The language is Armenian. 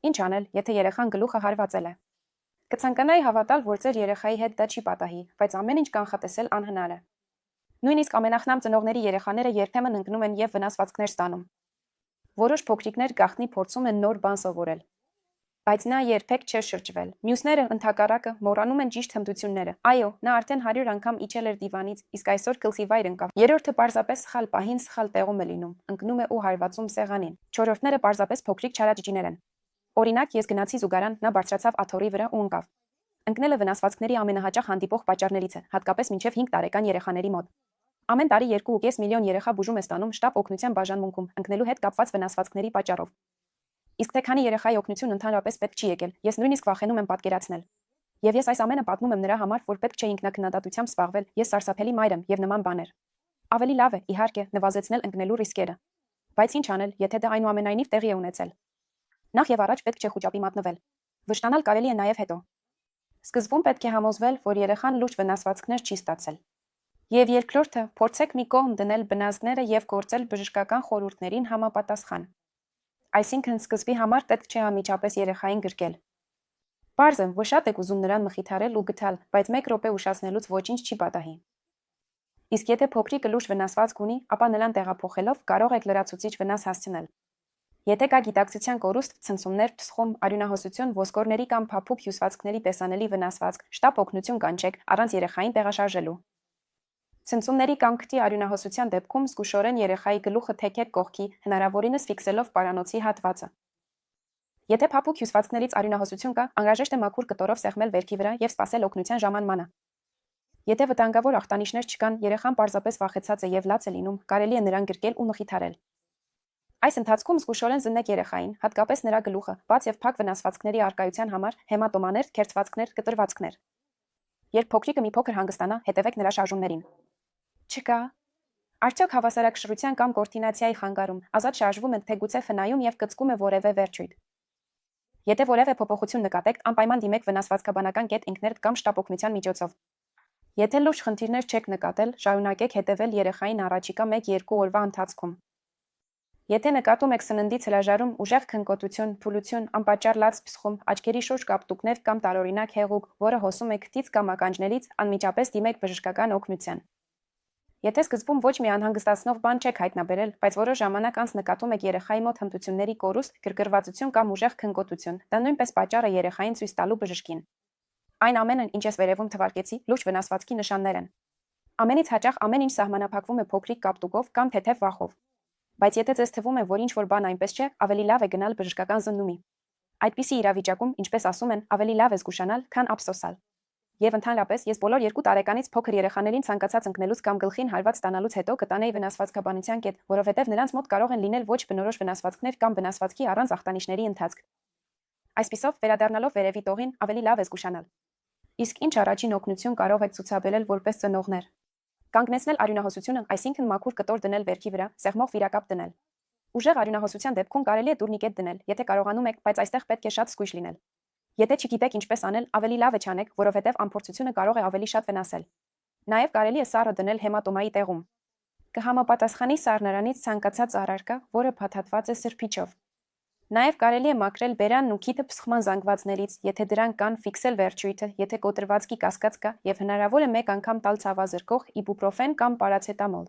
Ինչ անել, եթե երեխան գլուխը հարվածել է։ Կցանկանայի հավատալ, որ ձեր երեխայի հետ դա չի պատահի, բայց ամեն ինչ կանխատեսել անհնար է։ Նույնիսկ ամենախնամ ծնողների երեխաները երբեմն ընկնում են եւ վնասվածքներ ստանում։ Որոշ փոքրիկներ գաղտնի փորձում են նոր բան սովորել, բայց նա երբեք չէր շրջվել։ Մյուսները ընդհակառակը մոռանում են ճիշտ հմտությունները։ Այո, նա արդեն 100 անգամ իջել էր դիվանից, իսկ այսօր գլխի վայր ընկավ։ Երրորդը պարզապես սխալ պահին սխալ տեղում է լինում, ընկնում է ու հարվածում սեղանին։ Չորրորդները պարզապես փոքրիկ չարաճճիներ են։ Օրինակ, ես գնացի զուգարան, նա բարձրացավ աթոռի վրա ու ընկավ։ Ընկնելը վնասվածքների ամենահաճախ հանդիպող պատճառներից է, հատկապես մինչև 5 տարեկան երեխաների մոտ։ Ամեն տարի 2.5 միլիոն երեխա բուժում է ստանում շտապ օգնության բաժանմունքում ընկնելու հետ կապված վնասվածքների պատճառով։ Իսկ թե քանի երեխայի օգնություն ընդհանրապես պետք չի եկել, ես նույնիսկ վախենում եմ պատկերացնել։ Եվ ես այս ամենը պատմում եմ նրա համար, որ պետք չէ ինքնաքննադատությամբ զբաղվել, ես սարսափելի մայր եմ եւ նման բաներ։ Ավելի լավ է, իհարկե, նվազեցնել ընկնելու ռիսկերը։ Բայց ինչ անել, եթե դա այնուամենայնիվ տեղի է ունեցել։ Նախ եւ առաջ պետք չէ խուճապի մատնվել։ Վշտանալ կարելի է նաեւ հետո։ Սկզբում պետք է համոզվել, որ երեխան լուրջ վնասվածքներ չի ստացել։ Եվ երկրորդը, փորձեք մի կողմ դնել բնազդները եւ գործել բժշկական խորհուրդներին համապատասխան։ Այսինքն սկզբի համար պետք չէ անմիջապես երեխային գրկել։ Պարզ է, որ շատ եք ուզում նրան մխիթարել ու գթալ, բայց 1 րոպե ուշացնելուց ոչինչ չի պատահի։ Իսկ եթե փոքրիկը լուրջ վնասվածք ունի, ապա նրան տեղափոխելով կարող եք լրացուցիչ վնաս հասցնել։ Եթե կա գիտակցության կորուստ, ցնցումներ, փսխում, արյունահոսություն, ոսկորների կամ փափուկ հյուսվածքների տեսանելի վնասվածք, շտապ օգնություն կանչեք առանց երեխային տեղաշարժելու։ Ցնցումների կամ քթի արյունահոսության դեպքում զգուշորեն երեխայի գլուխը թեքեք կողքի, հնարավորինս ֆիքսելով պարանոցի հատվածը։ Եթե փափուկ հյուսվածքներից արյունահոսություն կա, անհրաժեշտ է մաքուր կտորով սեղմել վերքի վրա եւ սպասել օգնության ժամանմանը։ Եթե վտանգավոր ախտանիշներ չկան, երեխան պարզապես վախեցած է եւ լաց է լինում, կարելի է նրան գրկել ու մխիթարել։ Այս ընթացքում զգուշորեն զննեք երեխային, հատկապես նրա գլուխը, բաց եւ փակ վնասվածքների առկայության համար, հեմատոմաներ, քերծվածքներ, կտրվածքներ։ Երբ փոքրիկը մի փոքր հանգստանա, հետևեք նրա շարժումներին։ Չկա։ Արդյոք հավասարակշռության կամ կոորդինացիայի խանգարում, ազատ շարժվում է, թե գուցե ֆնայում եւ կծկում է որևէ վերջույթ։ Եթե որևէ փոփոխություն նկատեք, անպայման դիմեք վնասվածքաբանական կետ ինքներդ կամ շտապ օգնության միջոցով։ Եթե լուրջ խնդիրներ չեք նկատել, շարունակեք հետևել երեխային առաջիկա 1-2 օրվա ընթացքում։ Եթե նկատում եք սննդից հրաժարում, ուժեղ քնկոտություն, թուլություն, անպատճառ լաց փսխում, աչքերի շուրջ կապտուկներ կամ տարօրինակ հեղուկ, որը հոսում է քթից կամ ականջներից, անմիջապես դիմեք բժշկական օգնության։ Եթե սկզբում ոչ մի անհանգստացնող բան չեք հայտնաբերել, բայց որոշ ժամանակ անց նկատում եք երեխայի մոտ հմտությունների կորուստ, գրգռվածություն կամ ուժեղ քնկոտություն, դա նույնպես պատճառ է երեխային ցույց տալու բժշկին։ Այն ամենն, ինչ ես վերևում թվարկեցի, լուրջ վնասվածքի նշաններ են։ Ամենից հաճախ ամեն ինչ սահմանափակվում է փոքրիկ կապտուկով կամ թեթև վախով։ Բայց եթե ձեզ թվում է, որ ինչ-որ բան այնպես չէ, ավելի լավ է գնալ բժշկական զննումի։ Այդպիսի իրավիճակում, ինչպես ասում են, ավելի լավ է զգուշանալ, քան ափսոսալ։ Եվ ընդհանրապես, ես բոլոր 2 տարեկանից փոքր երեխաներին ցանկացած ընկնելուց կամ գլխին հարված ստանալուց հետո կտանեի վնասվածքաբանության կետ, որովհետև նրանց մոտ կարող են լինել ոչ բնորոշ վնասվածքներ կամ վնասվածքի առանց ախտանիշների ընթացք։ Այսպիսով, վերադառնալով վերևի տողին, ավելի լավ է զգուշանալ։ Իսկ ինչ առաջին օգնություն կարող եք ցուցաբերել որպես ծնողներ։ Կանգնեցնել արյունահոսությունը, այսինքն մաքուր կտոր դնել վերքի վրա, սեղմող վիրակապ դնել։ Ուժեղ արյունահոսության դեպքում կարելի է տուրնիկետ դնել, եթե կարողանում եք, բայց այստեղ պետք է շատ զգույշ լինել։ Եթե չգիտեք ինչպես անել, ավելի լավ է չանեք, որովհետև անփորձությունը կարող է ավելի շատ վնասել։ Նաև կարելի է սառը դնել հեմատոմայի տեղում։ Կհամապատասխանի սառնարանից ցանկացած առարկա, որը փաթաթված է սրբիչով։ Նաև կարելի է մաքրել բերանն ու քիթը փսխման զանգվածներից, եթե դրանք կան, ֆիքսել վերջույթը, եթե կոտրվածքի կասկած կա, եւ հնարավոր է 1 անգամ տալ ցավազրկող իբուպրոֆեն կամ պարացետամոլ։